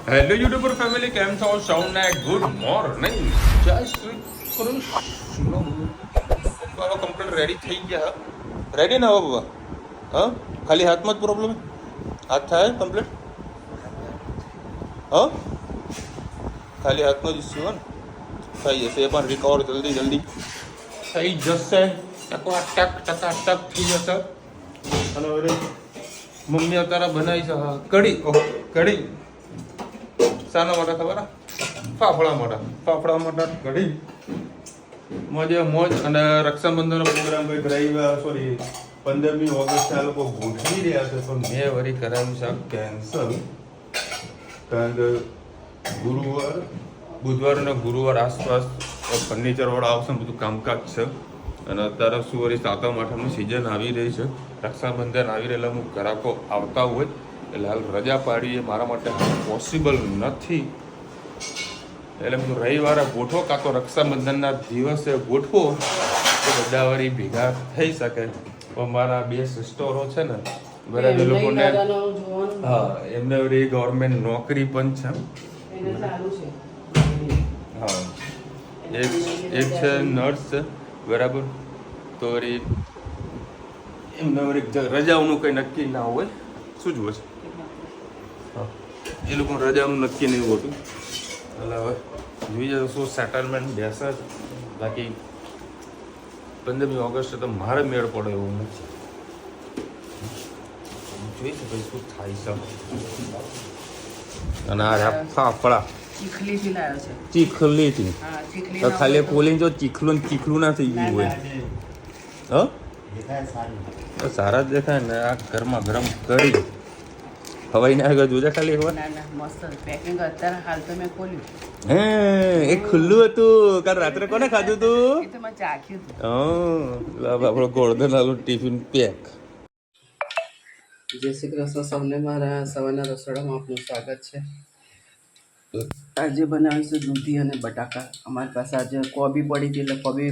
Hello YouTuber family, કેમ છો? સૌને ગુડ મોર્નિંગ, જય શ્રી કૃષ્ણ. બાબા કમ્પ્લીટ રેડી થઈ ગયા. રેડી ને હવે બાબા? હા, ખાલી હાથમાં જ પ્રોબ્લેમ? હાથ થાય કમ્પ્લીટ? હા, ખાલી હાથનો જ ઇસ્યુ ને થઈ જશે. એ પણ રિકવર જલ્દી થઈ જશે. ટક થઈ જશે. અને હવે મમ્મી અત્યારે બનાવી છે કઢી. કઢી શાના માટે ખબર? ફાફડા માટે કઢી. મોજ. અને રક્ષાબંધનનો પ્રોગ્રામ કંઈક સોરી 15મી ઓગસ્ટ આ લોકો ગોઠવી રહ્યા છે, પણ મેં વળી કરાવ્યું છે કેન્સલ. કારણ કે બુધવાર અને ગુરુવાર આસપાસ ફર્નિચરવાળા આવશે ને બધું કામકાજ છે. અને અત્યારે શું વળી સાતમ આઠમની સિઝન આવી રહી છે, રક્ષાબંધન આવી રહેલા અમુક ગ્રાહકો આવતા હોય એટલે હાલ રજા પાડી એ મારા માટે પોસિબલ નથી. એટલે બધું રવિવારે ગોઠવો, કાં તો રક્ષાબંધનના દિવસે ગોઠવો તો બધા વળી ભેગા થઈ શકે. પણ મારા 2 સિસ્ટરો છે ને બરાબર, એ લોકોને હા એમને વળી ગવર્મેન્ટ નોકરી પણ છે. હા, એક છે નર્સ છે બરાબર. તો વળી એમને વળી રજાઓનું કંઈ નક્કી ના હોય. શું જુએ છે? હા, એ લોકોને રજાનું નક્કી નહીં હોતું. એટલે હવે જોઈ જશે શું સેટલમેન્ટ બેસે. બાકી 15મી ઓગસ્ટે તો મારે મેળ પડે એવું નથી. જોઈ શકે શું થાય છે. અને આ ફાફડા ચીખલીથી તો ખાલી પોલીને જો ચીખલું ના થઈ ગયું હોય. તો સારા જ દેખાય ને. આ ગરમા ગરમ કરી હવાઈ ના આગળ જોજે ખાલી એકવાર. હે એ ખુલ્લું હતું કાલ રાત્રે. કોને ખાધું તું? આપણો ગોળધન આલુ ટિફિન પેક. જય શ્રી કૃષ્ણ સૌને. મારા સવારના રસોડામાં આપનું સ્વાગત છે. આજે બનાવીશું દૂધી અને બટાકા. અમારી પાસે આજે કોબી પડી હતી એટલે કોબી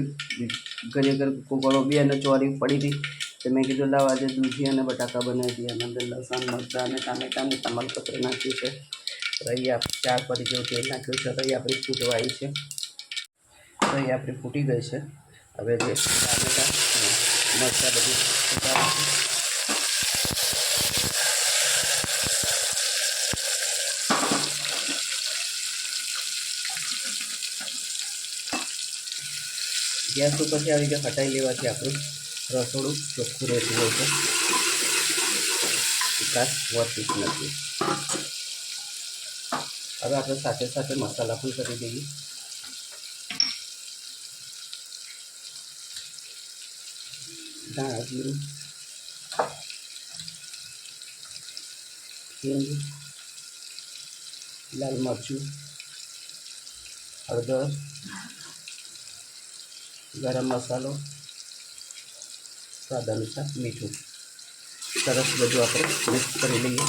ઘરે કોબી અને ચોરી પડી હતી તો મેં કીધું લાવ આજે દૂધી અને બટાકા બનાવી દઈએ. અને અંદર લસણ મરચાં અને ટામેટાં અને તમાલપત્ર નાખ્યું છે. રહી 4 પડી જેવું તેલ નાખ્યું છે. રહી આપણી ફૂટવા આવી છે. રહી આપણી ફૂટી ગઈ છે. હવે જે ટામેટાં મરચાં બધું ગેસ ઉપરથી આવી રીતે હટાવી લેવાથી આપણું રસોડું ચોખ્ખું રહેતું હોય છે. વિકાસ વધતું જ નથી. હવે આપણે સાથે સાથે મસાલા પણ કરી દઈએ. ધાણા જીરું, હિંગ, લાલ મરચું, હળદર, ગરમ મસાલો, સ્વાદ અનુસાર મીઠું. સરસ બધું આપણે મિક્સ કરી લઈએ.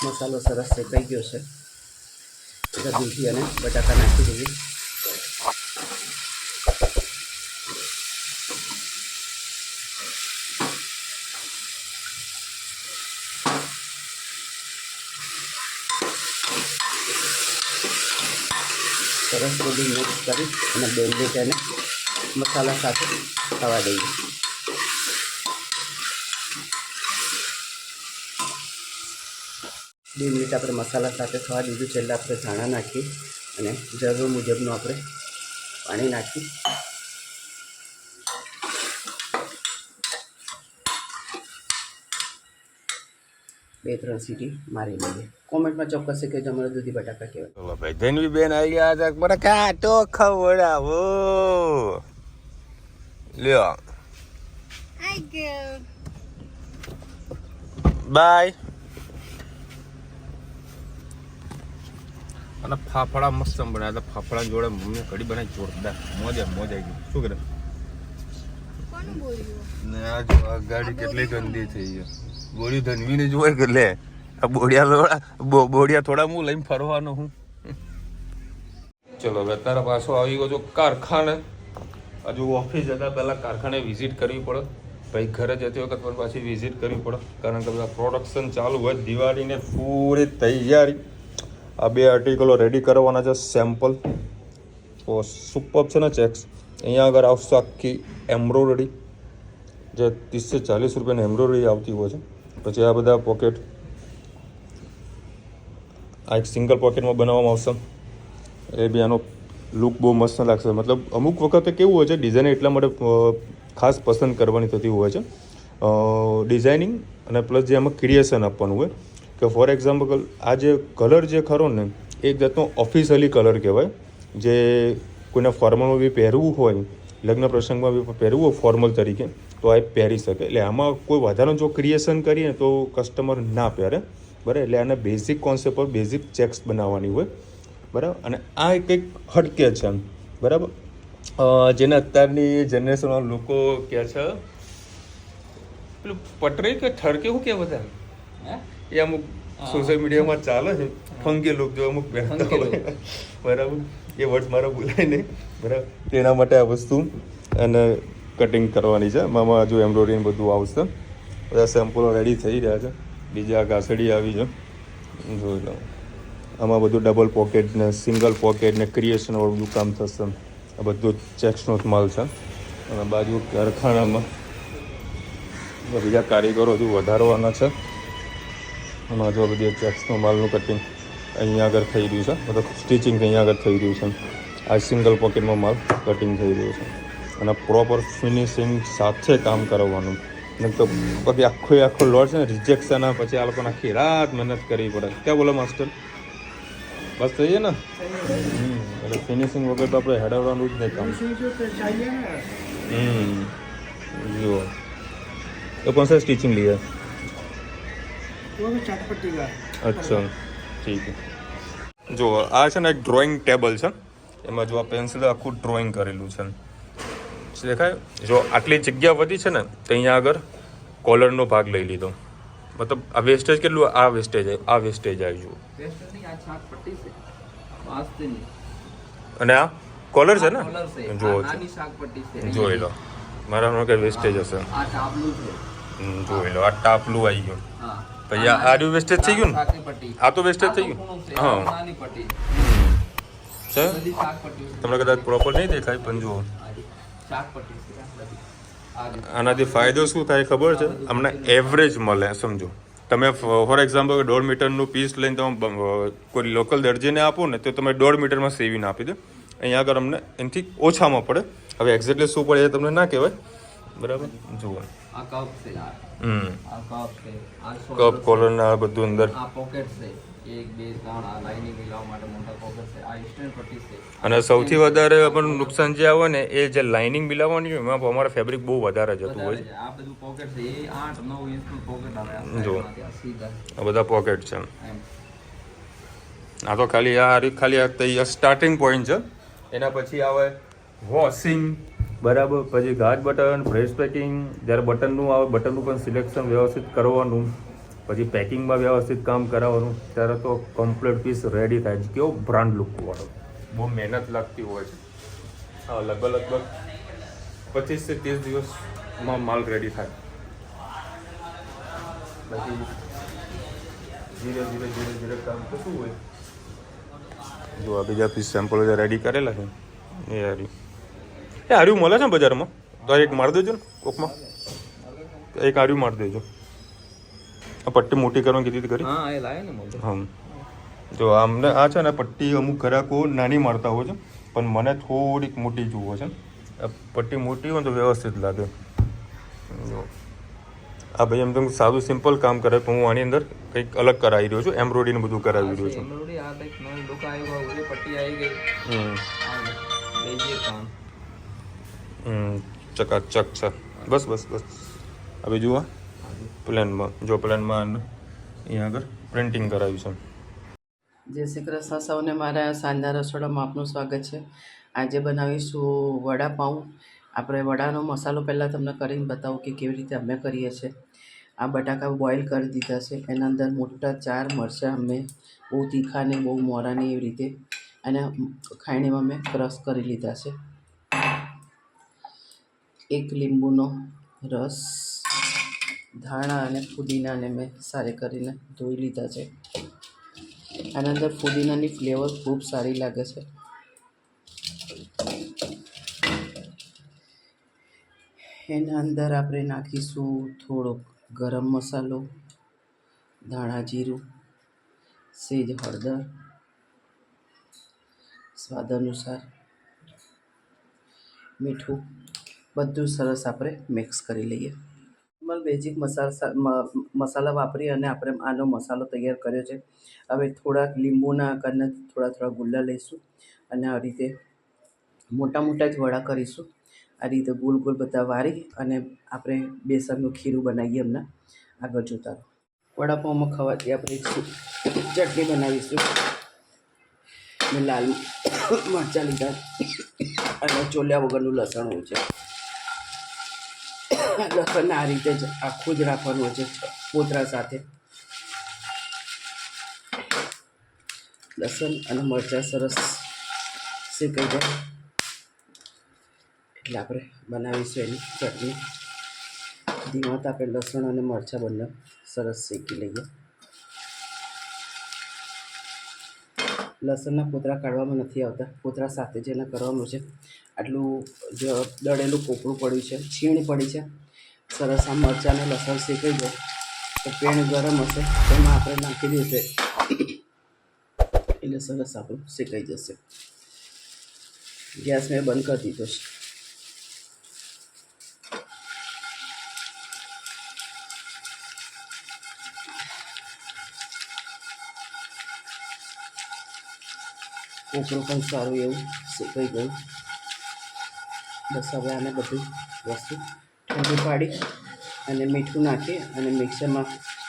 મસાલો સરસ શેકાઈ ગયો છે. દૂધી અને બટાકા નાખી દઈએ. સરસ બધું મિક્સ કરી અને 2 મિનિટ એને મસાલા સાથે થવા દઈએ. 2 મિનિટ આપણે મસાલા સાથે થવા દીધું છે એટલે આપણે ધાણા નાખી અને જરૂર મુજબનું આપણે પાણી નાખી બે 3 સીટી મારી લઈએ. કોમેન્ટમાં ચોક્કસ કહેજો અમારે દૂધી બટાકા કહેવાય. ભાઈ ધનવી બેન આવી ગયા છે. બટાકા તો ખવડાવો લ્યો. બાય. અને ફાફડા મસ્ત બનાવ્યા હતા. ફાફડા જોડે મમ્મી કઢી બનાવી જોરદાર. મોજ આવી ગઈ. શું કરે આ ગાડી કેટલી ગંદી થઈ ગઈ. બોડી ધનવીને જોઈ કે લે આ બોડિયા થોડા હું લઈને ફરવાનો હું. ચલો હવે અત્યારે પાછો આવી ગયો છો કારખાને. હજુ ઓફિસ જતાં પહેલાં કારખાને વિઝિટ કરવી પડે. ભાઈ ઘરે જતી વખત પણ પાછી વિઝિટ કરવી પડે, કારણ કે બધા પ્રોડક્શન ચાલુ હોય. દિવાળીને પૂરી તૈયારી. આ 2 આર્ટિકલો રેડી કરવાના છે, સેમ્પલ. તો સુપર છે ને ચેક્સ. અહીંયા આગળ આવશે આખી એમ્બ્રોઇડરી, જે 30 થી 40 રૂપિયાની એમ્બ્રોઇડરી આવતી હોય છે. પછી આ બધા પોકેટ, આ એક સિંગલ પોકેટમાં બનાવવામાં આવશે. એ બી આનો લુક બહુ મસ્ત લાગશે. મતલબ અમુક વખતે કેવું હોય છે, ડિઝાઇન એટલા માટે ખાસ પસંદ કરવાની થતી હોય છે, ડિઝાઇનિંગ અને પ્લસ જે આમાં ક્રિએશન આપવાનું હોય. કે ફોર એક્ઝામ્પલ આ જે કલર જે ખરો ને, એક જાતનો ઓફિશિયલી કલર કહેવાય, જે કોઈને ફોર્મલમાં બી પહેરવું હોય, લગ્ન પ્રસંગમાં બી પહેરવું હોય ફોર્મલ તરીકે, તો આ પહેરી શકે. એટલે આમાં કોઈ વધારાનું જો ક્રિએશન કરીએ તો કસ્ટમર ના પહેરે, બરાબર. એટલે આને બેઝિક કોન્સેપ્ટ પર બેઝિક ચેક્સ બનાવવાની હોય, બરાબર. અને આ કંઈક હટકે છે, બરાબર. જેને અત્યારની જનરેશનના લોકો કહે છે પેલું પટરી કે ઠરકે, શું કે બધા એ અમુક સોશિયલ મીડિયામાં ચાલે છે, ફંકી લુક જો અમુક પહેરતા હોય, બરાબર. એ વર્ડ મારો બોલાય નહીં, બરાબર. તેના માટે આ વસ્તુ અને કટિંગ કરવાની છે. આમાં જો એમ્બ્રોઇડરી બધું આવશે. બધા સેમ્પલો રેડી થઈ રહ્યા છે. બીજા ઘાસડી આવી છે, જોઈ લો. આમાં બધું ડબલ પોકેટ ને સિંગલ પોકેટ ને ક્રિએશન વાળું બધું કામ થશે. આ બધું ચેક્સનો જ માલ છે. અને બાજુ કારખાનામાં બીજા કારીગરો હજુ વધારવાના છે. આમાં જો બધી ચેક્સનો માલનું કટિંગ અહીંયા આગળ થઈ રહ્યું છે, મતલબ સ્ટિચિંગ અહીંયા આગળ થઈ રહ્યું છે. આ સિંગલ પોકેટમાં માલ કટિંગ થઈ રહ્યું છે. અને પ્રોપર ફિનિશિંગ સાથે કામ કરવાનું. નહીં તો પછી આખો લોટ છે ને રિજેક્શન, પછી આ લોકોને આખી રાત મહેનત કરવી પડે. ક્યાં બોલો માસ્ટર? બસ થઈએ ને. એટલે ફિનિશિંગ વગર તો આપણે હેડવવાનું જ નહીં કામ. જુઓ तो कौन सा स्टिचिंग लिया है? वो भी चटपटी का। अच्छा ठीक है. જો આ છે ને એક ડ્રોઈંગ ટેબલ છે, એમાં જો આ પેન્સિલ આખું ડ્રોઈંગ કરેલું છે, દેખાય? જો આટલી જગ્યા વધી છે ને, તો અહીંયા આગળ કોલરનો ભાગ લઈ લીધો. મતલબ આ વેસ્ટેજ કેટલું? આ વેસ્ટેજ આવી જુઓ. અને આ કોલર છે ને, જોઈ લો. મારા કે વેસ્ટેજ હશે, જોઈ લો. આ ટાપલું આવી ગયું. પછી આ આર્યું વેસ્ટેજ થઈ ગયું ને, આ તો વેસ્ટેજ થઈ ગયું. હા છે, તમને કદાચ પ્રોપર નહીં દેખાય પણ જુઓ. આનાથી ફાયદો શું થાય ખબર છે? અમને એવરેજ મળે. સમજો તમે ફોર એક્ઝામ્પલ 1.5 મીટરનું પીસ લઈને તમે કોઈ લોકલ દરજીને આપો ને, તો તમે 1.5 મીટરમાં સીવીને આપી દો. અહીંયા આગળ અમને એનાથી ઓછામાં પડે. હવે એક્ઝેક્ટલી શું પડે એ તમને ના કહેવાય, બરાબર. જુઓ કપ કોલર ને આ બધું અંદર. અને સૌથી વધારે આપણને નુકસાન જે આવે ને, એ જે લાઇનિંગ મિલાવવાની હોય એમાં અમારે ફેબ્રિક બહુ વધારે જતું હોય છે. જો આ બધા પોકેટ છે. આ તો ખાલી સ્ટાર્ટિંગ પોઈન્ટ છે. એના પછી આવે વોશિંગ, બરાબર. પછી ગાજ બટન, પ્રેસ પેકિંગ. જ્યારે બટનનું આવે, બટનનું પણ સિલેક્શન વ્યવસ્થિત કરવાનું. પછી પેકિંગમાં વ્યવસ્થિત કામ કરાવવાનું. ત્યારે તો કમ્પ્લીટ પીસ રેડી થાય છે. કેવો બ્રાન્ડ લુક વાળો. બહુ મહેનત લાગતી હોય છે. હા, લગભગ 25 થી 30 દિવસમાં માલ રેડી થાય. પછી ધીરે ધીરે કામ થતું હોય. જો આ બીજા પીસ સેમ્પલ રેડી કરેલા છે. એ આર્યું મળે છે ને બજારમાં, તો એક મારી દેજો ને કોકમાં. એક આર્યું મારી દેજો. આ પટ્ટી મોટી કરવાની કીધી કરી. હા, જો અમને આ છે ને પટ્ટી અમુક ગ્રાહકો નાની મારતા હોય છે, પણ મને થોડીક મોટી જુઓ છે. પટ્ટી મોટી હોય તો વ્યવસ્થિત લાગે. જો આ ભાઈ એમ તો સાદું સિમ્પલ કામ કરે, પણ હું આની અંદર કંઈક અલગ કરાવી રહ્યો છું. એમ્બ્રોઇડરી બધું કરાવી રહ્યો છું. ચકાચક છે. બસ. હવે જુઓ પ્લેનમાં, જો પ્લેનમાં અહીંયા આગળ પ્રિન્ટિંગ કરાવ્યું છે. જય શ્રી કૃષ્ણ સૌને. મારા સાંજના રસોડામાં આપનું સ્વાગત છે. આજે બનાવીશું વડાપાઉં. આપણે વડાનો મસાલો પહેલાં તમને કરીને બતાવું કે કેવી રીતે અમે કરીએ છીએ. આ બટાકા બોઇલ કરી દીધા છે. એના અંદર મોટા 4 મરચાં અમે બહુ તીખા ને બહુ મોરા ને એવી રીતે અને ખાયણીમાં મેં ક્રશ કરી લીધા છે. 1 લીંબુનો રસ, ધાણા અને ફુદીનાને મેં સારી કરીને ધોઈ લીધા છે. આના અંદર ફુદીનાની ફ્લેવર ખૂબ સારી લાગે છે. એના અંદર આપણે નાખીશું થોડોક ગરમ મસાલો, ધાણા જીરું, સેજ હળદર, સ્વાદ અનુસાર મીઠું, બધું સરસ આપણે મિક્સ કરી લઈએ. નોર્મલ બેઝિક મસાલા વાપરી અને આપણે આનો મસાલો તૈયાર કર્યો છે. હવે થોડાક લીંબુના આકારના થોડા ગુલ્લા લઈશું અને આ રીતે મોટા જ વડા કરીશું. આ રીતે ગોલ બધા વારી અને આપણે બેસનનું ખીરું બનાવીએ. એમના આગળ જોતા રહો. વડાપાઉંમાં ખાવાથી આપણે ચટણી બનાવીશું. મેં લાલ મરચાં લીધા અને ચોલ્યા વગરનું લસણ હોય છે. લસણ આ રીતે જ આખું જ રાખવાનું હોય છે કોતરા સાથે. લસણ અને મરચાં સરસ શેકાઈ જાય એટલે આપણે બનાવીશું એની ચટણી. ધીમા તાપે લસણ અને મરચાં બંને સરસ શેકી લઈએ. લસણના કોતરા કાઢવામાં નથી આવતા, કોતરા સાથે જ એને કરવાનું છે. આટલું જ દળેલું કોપરું પડ્યું છે, છીણ પડી છે. સરસ આ મરચાં અને લસણ શેકાઈ જાય તો પેન ગરમ હશે તેમાં આપણે નાખી દઈશું એટલે સરસ આપણું શેકાઈ જશે. ગેસ મેં બંધ કરી દીધો છે. કોપરું પણ સારું એવું શેકાઈ ગયું. બસ હવે આને બધી વસ્તુ ઠંડી પાડી અને મીઠું નાખી અને મિક્સરમાં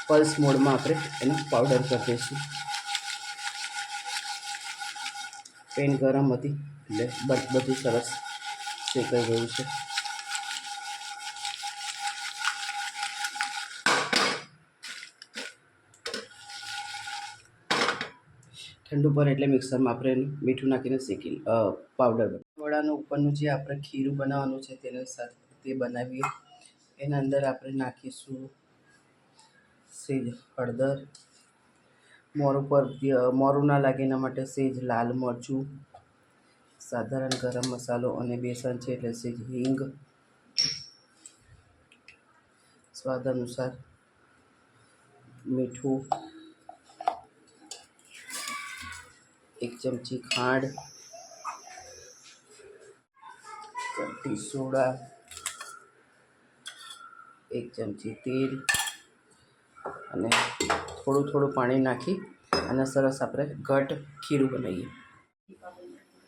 પલ્સ મોડમાં આપણે એનો પાવડર કરી દઈશું. પેન ગરમ હતી એટલે બધું સરસ શેકાઈ ગયું છે. ઠંડુ પર એટલે મિક્સરમાં આપણે એનું મીઠું નાખીને શેકી પાવડર. વડાનું ઉપરનું જે આપણે ખીરું બનાવવાનું છે તેના સાથે તે બનાવીએ. એના અંદર આપણે નાખીશું સેજ હળદર, મોરું ના લાગે એના માટે સેજ લાલ મરચું, સાધારણ ગરમ મસાલો અને બેસન છે એટલે સેજ હિંગ, સ્વાદ અનુસાર મીઠું, 1 ચમચી ખાંડ, ચપટી સોડા, 1 ચમચી તેલ અને થોડું પાણી નાખી અને સરસ આપણે ઘટ ખીરું બનાવીએ.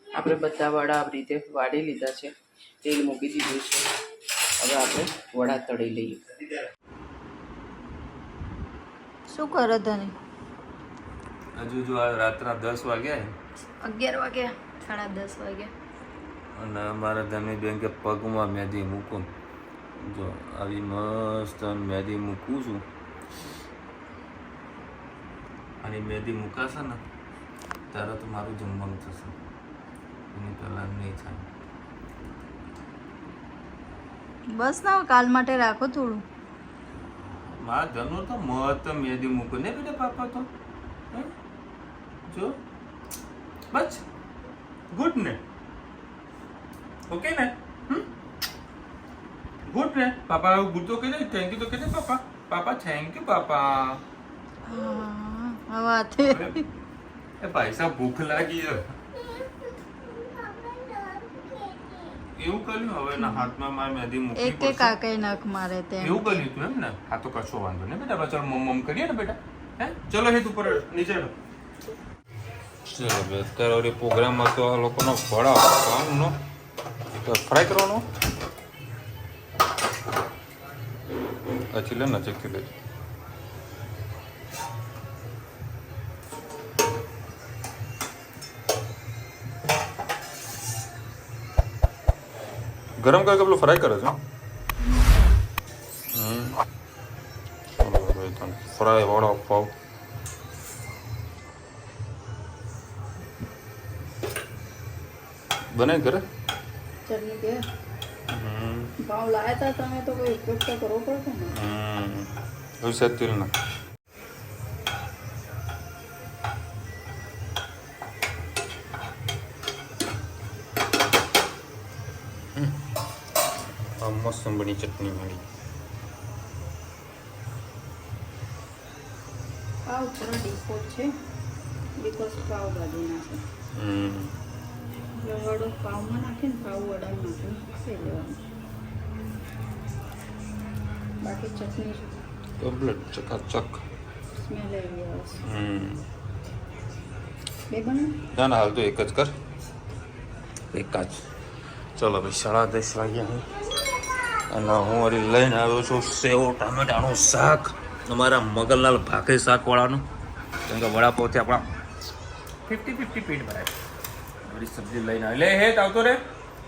આપણે બધા વડા આવી રીતે વાળી લીધા છે. તેલ મૂકી દીધું છે. હવે આપણે વડા તળી લઈએ. શું કરો તને? હજુ જો આ રાતના 10 વાગ્યા, 11 વાગ્યા, 10:30 વાગ્યા અને અમારા ધની બેન કે પગમાં મહેંદી મૂકું. જો આવી મસ્ત મહેંદી મૂકું છું. અને મહેંદી મૂકાશે ને ત્યારે તો મારું જમવાનું થશે, એની પહેલાં નહીં થાય. બસ ના કાલ માટે રાખો થોડું. મારા ધનો તો મસ્ત મહેંદી મૂકું ને બેટા પાપા તો જો બસ ગુડ ને, ઓકે ને, ગુડ ને. પાપા ગુડ તો કહી દે, થેન્ક યુ તો કહી દે પાપા. પાપા થેન્ક યુ પાપા. હા વાત એ ભાઈ સાહેબ ભૂખ લાગી છે એવું કર્યું. હવે એના હાથમાં મારે મહેંદી મૂકવી એક કાકાએ નખ મારે તે એવું કર્યું તું એમ ને. હા તો કશો વાંધો નહીં બેટા, ચાલો મમ કરીએ ને બેટા. હે ચલો હેત ઉપર નીચે ચલો બે. અત્યારે પ્રોગ્રામમાં તો આ લોકોનો વડા પાઉંનો ફ્રાય કરવાનો. પછી લે નજીકથી લેજો. ગરમ ਕਰਕੇ પેલું ફ્રાય કરે છે. ફ્રાય વડા પાવ બનાવી ઘરે ચટણી કે ભાવ લાયા હતા તમે તો કોઈ ઉપયોગ તો કરવો પડશે ને. હવે તેલ નાખ. આ મસ્ત બની ચટણી મળી. પાવ થોડા ડિફોલ્ટ છે બીકોઝ પાવ ભાજી નાખે વડો પાવમાં નાખે ને પાવ વડામાં નાખીને ખાઈ લેવાનું. બાકી ચટણી કમ્પ્લીટ ચકાચક. સ્મેલ એવી આવે છે. બે બનાવ ના ના હાલ તો એક જ કર. એક જ. ચલો ભાઈ 10:30 વાગ્યા અને હું વળી લઈને આવ્યો છું સેવ ટામેટાનું શાક અમારા મગલલાલ ભાખરી શાકવાળાનું. કેમ કે વડાપાવથી આપણા 50-50 પેટ ભરાય. વળી સબ્જી લઈને આવી લે હેત આવતો રે.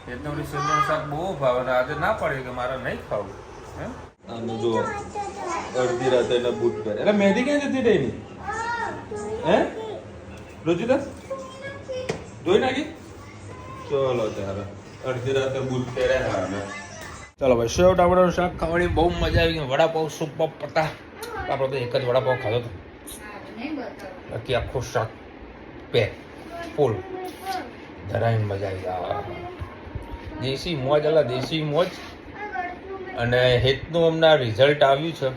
હેતને વળી સેવનું શાક બહુ ભાવે અને આજે ના પડે કે મારે નહીં ખાવું. હે આને જો અડધી રાતે એના બૂટ પહેરે. એટલે મહેંદી ક્યાં જતી રહી ની? હે રોજીતા ધોઈ નાખી. ચલો ત્યારે અડધી રાતે બૂટ પહેર્યા અમે. ચાલો ભાઈ સેવ ટામેટાનું શાક ખાવાની બહુ મજા આવી ગઈ. વડાપાવ સુપર પતા. આપણે તો એક જ વડાપાવ ખાધો હતો. બાકી આખું શાક પેક ફૂલ ધરાઈને મજા આવી ગઈ. દેશી મોજ અલા દેશી મોજ. અને હેતનું હમણાં રિઝલ્ટ આવ્યું છે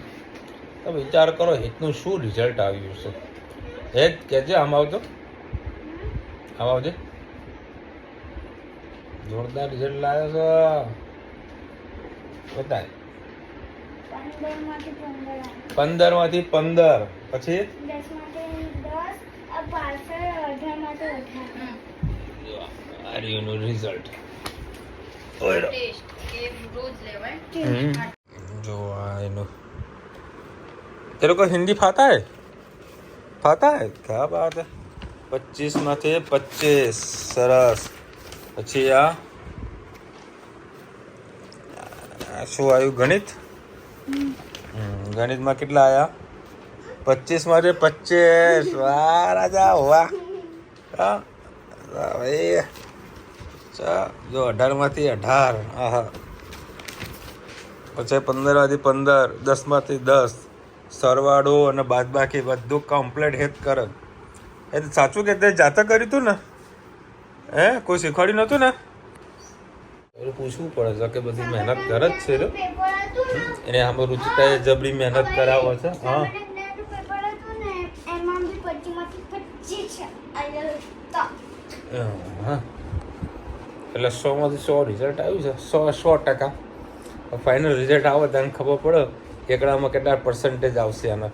તો વિચાર કરો હેતનું શું રિઝલ્ટ આવ્યું છે. હેત કહેજે આમ આવજો આમ આવજે. જોરદાર રિઝલ્ટ લાવ્યો છે બતાય. 15 માંથી 15 પછી 10 નું રિઝલ્ટ जो आए तेरे को हिंदी फाता है क्या बात है. 25 માંથી 25 સરસ. પછી આ શું આવ્યું ગણિત. ગણિતમાં કેટલા આવ્યા? 25 માંથી 25. વાહ રાજા વાહ. હા ભાઈ જો 18 માંથી 18. આહા. પછી 15 માંથી 15, 10 માંથી 10. સરવાળો અને બાદબાકી બધું કમ્પ્લીટ હેત કરે. એ સાચું કે તે જાતે કર્યું હતું ને? હે કોઈ શીખવાડ્યું નહોતું ને? પૂછવું પડે છે કે બધી મહેનત કરે જ છે. એને આમાં રુચિતાએ જબરી મહેનત કરાવે છે. હા હા એટલે 100 માંથી 100 રિઝલ્ટ આવ્યું છે. 100%. ફાઇનલ રિઝલ્ટ આવે ત્યારે ખબર પડે એકડામાં કેટલા પર્સન્ટેજ આવશે આના.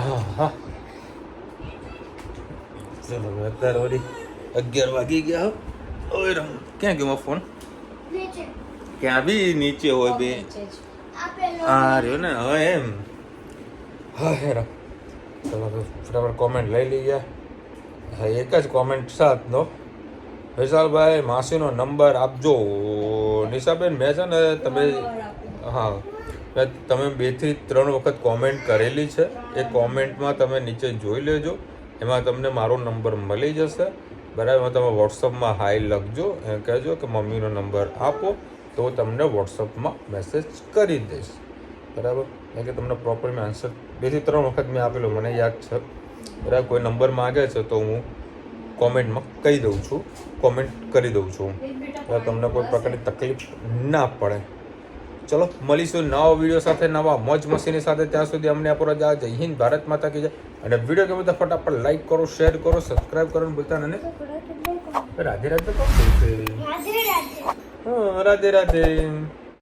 હા હા ચલો અત્યારે વળી 11 વાગી ગયા. ઓય રમ ક્યાં ગયો ફોન? ક્યાં બી નીચે હોય બે. હા રહ્યો ને હવે એમ. હા હેરા ચલો ફટાફટ કોમેન્ટ લઈ લઈએ. હા એક જ કોમેન્ટ સાથનો વિશાલભાઈ માસીનો નંબર આપજો. નિશાબેન મેં છે ને તમે હા તમે 2 થી 3 વખત કોમેન્ટ કરેલી છે. એ કોમેન્ટમાં તમે નીચે જોઈ લેજો. એમાં તમને મારો નંબર મળી જશે બરાબર. તમે વોટ્સઅપમાં હાઈ લખજો એ કહેજો કે મમ્મીનો નંબર આપો તો તમને વોટ્સઅપમાં મેસેજ કરી દઈશ બરાબર. કારણ કે તમને પ્રોપર મેં આન્સર 2 થી 3 વખત મેં આપેલો મને યાદ છે બરાબર. કોઈ નંબર માગે છે તો હું કોમેન્ટમાં કહી દઉં છું, કોમેન્ટ કરી દઉં છું તમને કોઈ પ્રકારની તકલીફ ના પડે. ચલો મળીશું નવા વિડીયો સાથે નવા મોજ મસ્તીની સાથે. ત્યાં સુધી અમને આપો રજા. જય હિન્દ, ભારત માતા કી જય. અને વિડીયો ગમે તો ફટાફટ લાઈક કરો, શેર કરો, સબસ્ક્રાઇબ કરવાનું ભૂલતા નહીં. રાધે રાધે કોણ બોલશે? રાધે રાધે.